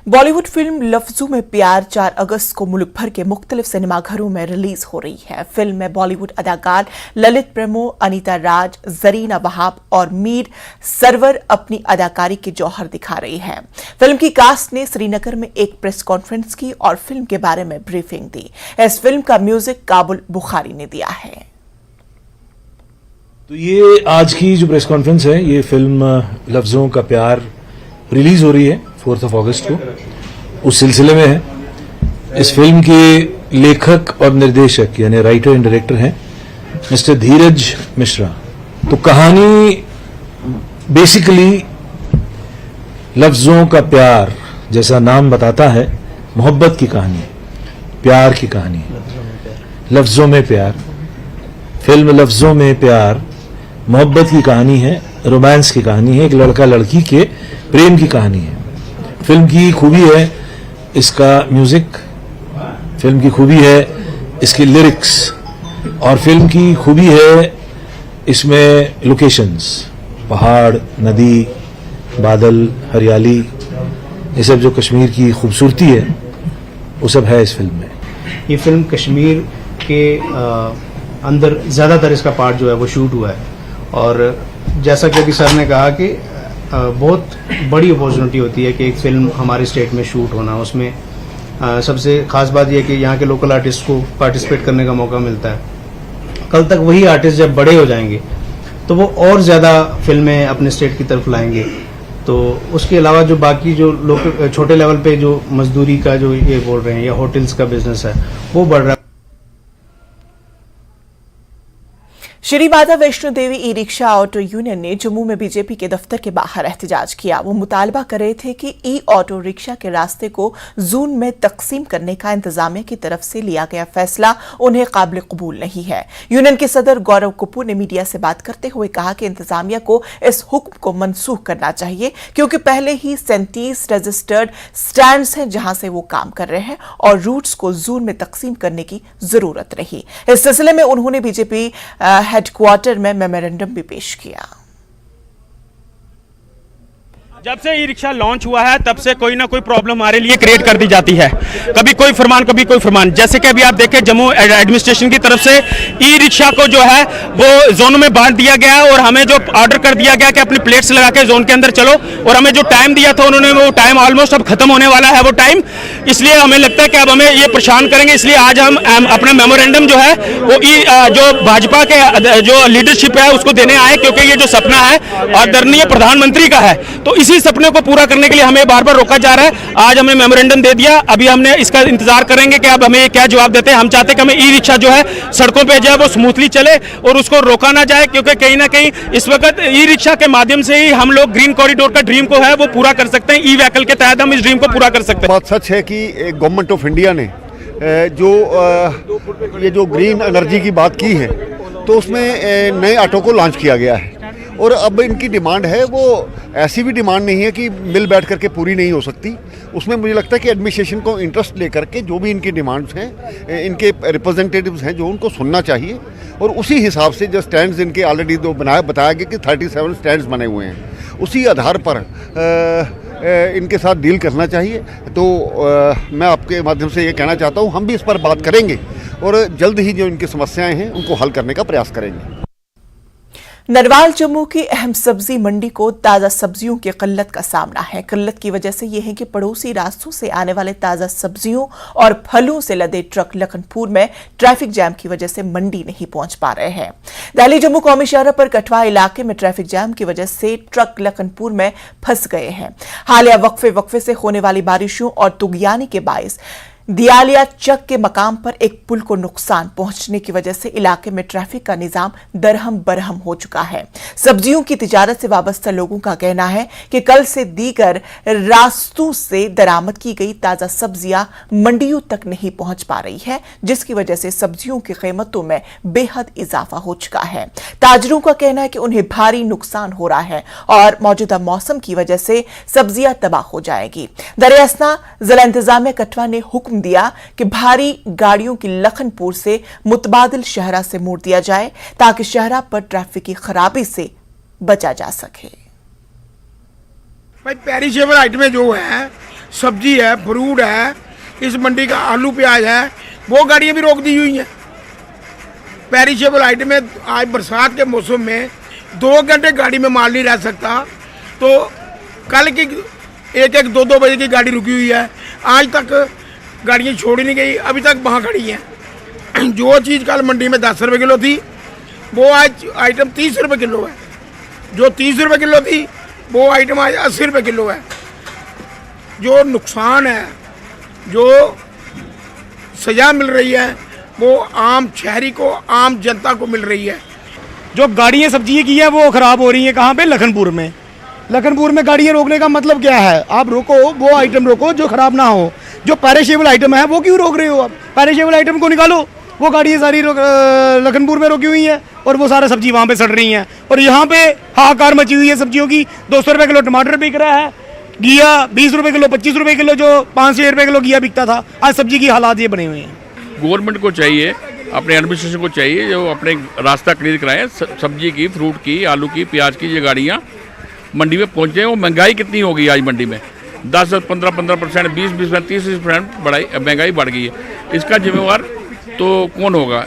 Bollywood film लफ्जों में प्यार 4 अगस्त को मुल्क भर के मुख्तलिफ सिनेमाघरों में रिलीज हो रही है। फिल्म में बॉलीवुड अदाकार ललित प्रेमो, अनीता राज, जरीना वहाब और मीर सरवर अपनी अदाकारी के जौहर दिखा रही हैं। फिल्म की कास्ट ने श्रीनगर में एक प्रेस कॉन्फ्रेंस की और फिल्म के बारे में ब्रीफिंग दी। इस फिल्म का म्यूजिक काबुल बुखारी ने दिया है। तो ये आज की जो प्रेस कॉन्फ्रेंस है, ये फिल्म लफ्जों का प्यार रिलीज हो रही है 4 अगस्त को, उस सिलसिले में है। इस फिल्म के लेखक और निर्देशक यानी राइटर एंड डायरेक्टर हैं मिस्टर धीरज मिश्रा। तो कहानी बेसिकली लफ्जों का प्यार, जैसा नाम बताता है, मोहब्बत की कहानी, प्यार की कहानी, लफ्जों में प्यार। फिल्म लफ्जों में प्यार मोहब्बत की कहानी है, रोमांस की कहानी है, एक लड़का लड़की के प्रेम की कहानी है। फिल्म की खूबी है इसका म्यूजिक, फिल्म की खूबी है इसकी लिरिक्स, और फिल्म की खूबी है इसमें लोकेशंस, पहाड़, नदी, बादल, हरियाली, ये सब जो कश्मीर की खूबसूरती है वो सब है इस फिल्म में। ये फिल्म कश्मीर के अंदर ज़्यादातर इसका पार्ट जो है वो शूट हुआ है, और जैसा कि अभी सर ने कहा कि बहुत बड़ी अपॉर्चुनिटी होती है कि एक फिल्म हमारे स्टेट में शूट होना। उसमें सबसे खास बात यह है कि यहाँ के लोकल आर्टिस्ट को पार्टिसिपेट करने का मौका मिलता है। कल तक वही आर्टिस्ट जब बड़े हो जाएंगे तो वो और ज़्यादा फिल्में अपने स्टेट की तरफ लाएंगे। तो उसके अलावा जो बाकी जो लोकल छोटे लेवल पे जो मजदूरी का जो ये बोल रहे हैं या होटल्स का बिजनेस है वो बढ़ रहा है। Shri Mata Vaishno Devi e rickshaw auto union ने जम्मू में बीजेपी के दफ्तर के बाहर एहतजाज किया। वो मुतालबा कर रहे थे कि ई ऑटो रिक्शा के रास्ते को जोन में तकसीम करने का इंतजामिया की तरफ से लिया गया फैसला उन्हें काबिल कबूल नहीं है। यूनियन के सदर गौरव कपूर ने मीडिया से बात करते हुए कहा कि इंतजामिया को इस हुक्म को मनसूख करना चाहिए, क्योंकि पहले ही 37 रजिस्टर्ड स्टैंड्स हैं जहां से वो काम कर रहे हैं और रूट्स को जोन में तकसीम करने की जरूरत रही। इस सिलसिले में उन्होंने बीजेपी हेडक्वार्टर में मेमोरेंडम भी पेश किया। जब से ई रिक्शा लॉन्च हुआ है तब से कोई ना कोई प्रॉब्लम हमारे लिए क्रिएट कर दी जाती है। कभी कोई फरमान, कभी कोई फरमान। जैसे कि अभी आप देखें, जम्मू एडमिनिस्ट्रेशन की तरफ से ई रिक्शा को जो है वो जोनों में बांट दिया गया है, और हमें जो ऑर्डर कर दिया गया कि अपनी प्लेट्स लगा के जोन के अंदर चलो, और हमें जो टाइम दिया था उन्होंने, वो टाइम ऑलमोस्ट अब खत्म होने वाला है वो टाइम। इसलिए हमें लगता है कि अब हमें ये परेशान करेंगे। इसलिए आज हम अपना मेमोरेंडम जो है वो जो भाजपा के जो लीडरशिप है उसको देने आए, क्योंकि ये जो सपना है आदरणीय प्रधानमंत्री का है, तो इसी सपने को पूरा करने के लिए हमें बार बार रोका जा रहा है। आज हमने मेमोरेंडम दे दिया, अभी हमने इसका इंतजार करेंगे कि अब हमें क्या जवाब देते हैं। हम चाहते हैं कि हमें ई रिक्शा जो है सड़कों पे जाए, वो स्मूथली चले और उसको रोका ना जाए, क्योंकि कहीं ना कहीं इस वक्त ई रिक्शा के माध्यम से ही हम लोग ग्रीन कॉरिडोर का ड्रीम को है वो पूरा कर सकते हैं। ई व्हीकल के तहत हम इस ड्रीम को पूरा कर सकते हैं। बात सच है कि गवर्नमेंट ऑफ इंडिया ने ये जो ग्रीन एनर्जी की बात की है, तो उसमें नए ऑटो को लॉन्च किया गया है, और अब इनकी डिमांड है वो ऐसी भी डिमांड नहीं है कि मिल बैठ करके पूरी नहीं हो सकती। उसमें मुझे लगता है कि एडमिनिस्ट्रेशन को इंटरेस्ट लेकर के जो भी इनकी डिमांड्स हैं, इनके रिप्रेजेंटेटिव्स हैं जो, उनको सुनना चाहिए, और उसी हिसाब से जो स्टैंड्स इनके ऑलरेडी दो बताया गया कि 37 स्टैंड्स बने हुए हैं, उसी आधार पर इनके साथ डील करना चाहिए। तो मैं आपके माध्यम से ये कहना चाहता हूँ, हम भी इस पर बात करेंगे और जल्द ही जो इनकी समस्याएं हैं उनको हल करने का प्रयास करेंगे। नरवाल जम्मू की अहम सब्जी मंडी को ताज़ा सब्जियों की किल्लत का सामना है। किल्लत की वजह से यह है कि पड़ोसी रास्तों से आने वाले ताज़ा सब्जियों और फलों से लदे ट्रक लखनपुर में ट्रैफिक जैम की वजह से मंडी नहीं पहुंच पा रहे हैं। दिल्ली जम्मू कौमी शाहरा पर कठवा इलाके में ट्रैफिक जैम की वजह से ट्रक लखनपुर में फंस गए हैं। हालिया वक्फे से होने वाली बारिशों और तुगयानी के बायस दियालिया चक के मकाम पर एक पुल को नुकसान पहुंचने की वजह से इलाके में ट्रैफिक का निजाम दरहम बरहम हो चुका है। सब्जियों की तिजारत से वाबस्ता लोगों का कहना है कि कल से दीगर रास्तों से दरामद की गई ताजा सब्जियां मंडियों तक नहीं पहुंच पा रही है, जिसकी वजह से सब्जियों की कीमतों में बेहद इजाफा हो चुका है। ताजरों का कहना है कि उन्हें भारी नुकसान हो रहा है और मौजूदा मौसम की वजह से सब्जियां तबाह हो जाएगी। दरियासना जिला इंतजामिया कठवा ने हुक्म दिया कि भारी गाड़ियों की लखनपुर से मुतबादिल शहरा से मोड़ दिया जाए, ताकि शहरा पर ट्रैफिक की खराबी से बचा जा सके। भाई पेरिशेबल आइटमें जो है सब्जी है, फ्रूट है, इस मंडी का आलू प्याज है, वो गाड़ियाँ भी रोक दी हुई हैं। पेरिशेबल आइटम में आज बरसात के मौसम में 2 घंटे गाड़ी में माल नहीं रह सकता, तो कल की 1-2 बजे की गाड़ी रुकी हुई है, आज तक गाड़ियाँ छोड़ी नहीं गई, अभी तक वहाँ खड़ी हैं। जो चीज़ कल मंडी में 10 रुपये किलो थी, वो आज आइटम 30 रुपये किलो है। जो 30 रुपये किलो थी, वो आइटम आज 80 रुपये किलो है। जो नुकसान है, जो सज़ा मिल रही है, वो आम शहरी को, आम जनता को मिल रही है। जो गाड़ियाँ सब्जी की है वो ख़राब हो रही हैं। कहाँ पे? लखनपुर में। लखनपुर में गाड़ियाँ रोकने का मतलब क्या है? आप रोको, वो आइटम रोको जो ख़राब ना हो। जो पेरिशेबल आइटम है वो क्यों रोक रहे हो आप? पेरिशेबल आइटम को निकालो। वो गाड़ियाँ सारी लखनपुर में रोकी हुई हैं और वो सारा सब्जी वहाँ पे सड़ रही हैं, और यहाँ पे हाहाकार मची हुई है सब्जियों की। 200 रुपये किलो टमाटर बिक रहा है, घिया 20 रुपये किलो, 25 रुपये किलो, जो 5-6 रुपये किलो घिया बिकता था, आज सब्जी की हालात ये बने हुए हैं। गवर्नमेंट को चाहिए, अपने एडमिनिस्ट्रेशन को चाहिए, जो अपने रास्ता क्लियर कराएं, सब्जी की, फ्रूट की, आलू की, प्याज की, ये गाड़ियाँ मंडी में पहुँचे। वो महंगाई कितनी हो गई आज मंडी में? 10-15%, 20%, 30% बढ़ाई, महंगाई बढ़ गई है। इसका जिम्मेवार तो कौन होगा?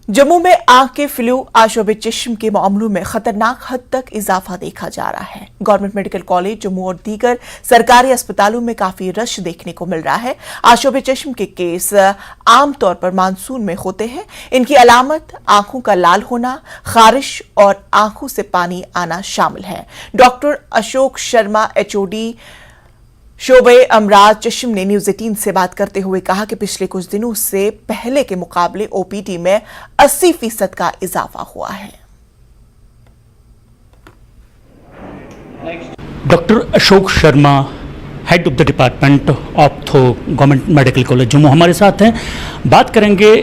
जम्मू में आंख के फ्लू, आशोब चश्म के मामलों में खतरनाक हद तक इजाफा देखा जा रहा है। गवर्नमेंट मेडिकल कॉलेज जम्मू और दीगर सरकारी अस्पतालों में काफी रश देखने को मिल रहा है। आशोब चश्म के केस आमतौर पर मानसून में होते हैं। इनकी अलामत आंखों का लाल होना, खारिश और आंखों से पानी आना शामिल है। डॉक्टर अशोक शर्मा, HOD शोबे अमराज चश्म ने न्यूज़ 18 से बात करते हुए कहा कि पिछले कुछ दिनों से पहले के मुकाबले OPD में 80% का इजाफा हुआ है। Doctor Ashok Sharma, head of the department ophtho, government medical college Jammu, हमारे साथ हैं। बात करेंगे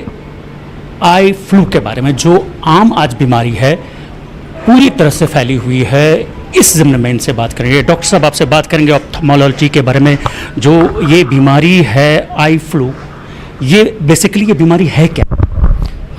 आई फ्लू के बारे में, जो आम आज बीमारी है, पूरी तरह से फैली हुई है। इस ज़िम्न में इनसे बात करेंगे। डॉक्टर साहब, आपसे बात करेंगे ऑप्थेल्मोलॉजी के बारे में। जो ये बीमारी है आई फ्लू, ये बेसिकली ये बीमारी है क्या?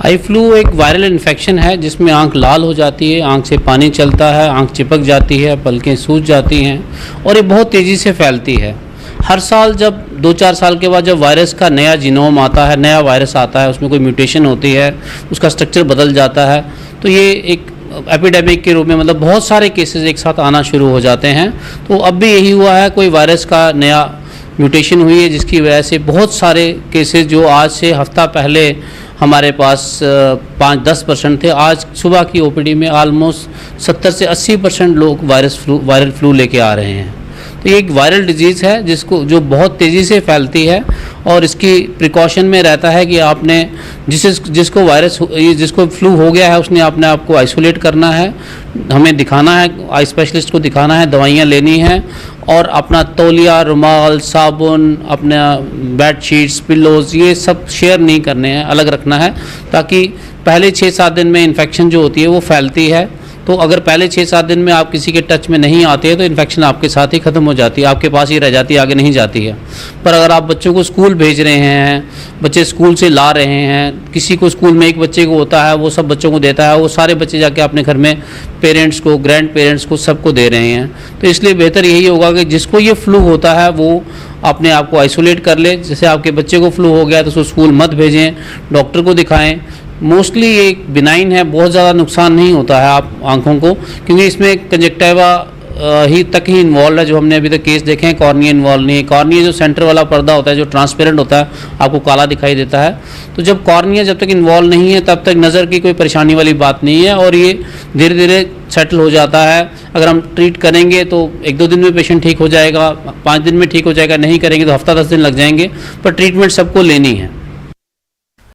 आई फ्लू एक वायरल इन्फेक्शन है जिसमें आंख लाल हो जाती है, आंख से पानी चलता है, आंख चिपक जाती है, पलकें सूज जाती हैं और ये बहुत तेज़ी से फैलती है। हर साल जब 2-4 साल के बाद जब वायरस का नया जीनोम आता है, नया वायरस आता है, उसमें कोई म्यूटेशन होती है, उसका स्ट्रक्चर बदल जाता है, तो ये एक एपिडेमिक के रूप में, मतलब बहुत सारे केसेस एक साथ आना शुरू हो जाते हैं। तो अब भी यही हुआ है, कोई वायरस का नया म्यूटेशन हुई है जिसकी वजह से बहुत सारे केसेस जो आज से हफ्ता पहले हमारे पास 5-10% थे, आज सुबह की OPD में ऑलमोस्ट 70 से 80% लोग वायरल फ्लू लेके आ रहे हैं। तो ये एक वायरल डिजीज़ है जो बहुत तेज़ी से फैलती है और इसकी प्रिकॉशन में रहता है कि आपने जिसको फ्लू हो गया है उसने अपने आप को आइसोलेट करना है, हमें दिखाना है, आई स्पेशलिस्ट को दिखाना है, दवाइयाँ लेनी हैं और अपना तौलिया, रुमाल, साबुन, अपना बेड शीट्स, पिल्लोज़, ये सब शेयर नहीं करने हैं, अलग रखना है, ताकि पहले 6-7 दिन में इन्फेक्शन जो होती है वो फैलती है। तो अगर पहले 6-7 दिन में आप किसी के टच में नहीं आते हैं तो इन्फेक्शन आपके साथ ही ख़त्म हो जाती है, आपके पास ही रह जाती है, आगे नहीं जाती है। पर अगर आप बच्चों को स्कूल भेज रहे हैं, बच्चे स्कूल से ला रहे हैं, किसी को स्कूल में एक बच्चे को होता है, वो सब बच्चों को देता है, वो सारे बच्चे जाके अपने घर में पेरेंट्स को, ग्रैंड पेरेंट्स को, सबको दे रहे हैं। तो इसलिए बेहतर यही होगा कि जिसको ये फ्लू होता है वो अपने आप को आइसोलेट कर ले। जैसे आपके बच्चे को फ्लू हो गया तो उसको स्कूल मत भेजें, डॉक्टर को दिखाएं। मोस्टली ये बिनाइन है, बहुत ज़्यादा नुकसान नहीं होता है आप आँखों को, क्योंकि इसमें कंजक्टिवा ही इन्वॉल्व है। जो हमने अभी तक केस देखे हैं, कॉर्निया इन्वॉल्व नहीं है। कॉर्निया जो सेंटर वाला पर्दा होता है, जो ट्रांसपेरेंट होता है, आपको काला दिखाई देता है। तो जब कॉर्निया जब तक इन्वॉल्व नहीं है तब तक नज़र की कोई परेशानी वाली बात नहीं है और ये धीरे धीरे सेटल हो जाता है। अगर हम ट्रीट करेंगे तो 1-2 दिन में पेशेंट ठीक हो जाएगा, 5 दिन में ठीक हो जाएगा, नहीं करेंगे तो हफ्ता 10 दिन लग जाएंगे, पर ट्रीटमेंट सबको लेनी है।